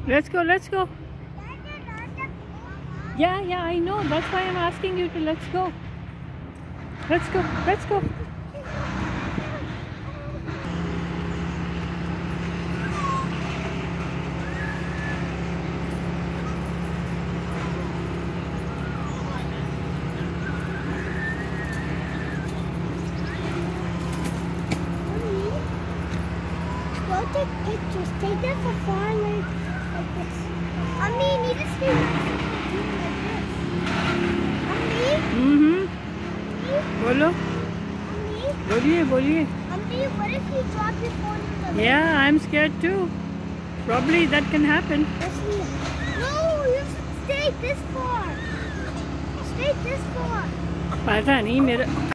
Let's go, let's go. Yeah, yeah, I know. That's why I'm asking you to let's go. Let's go, let's go. Go take pictures. Take them for far like this. Mommy, you need to stay nice and do like this. Mommy? बोलो. Mommy? बोलिए, बोलिए. Mommy, what if you drop your phone in the Yeah, I'm scared too. Probably that can happen. No, you should stay this far. Stay this far. पता नहीं मेरा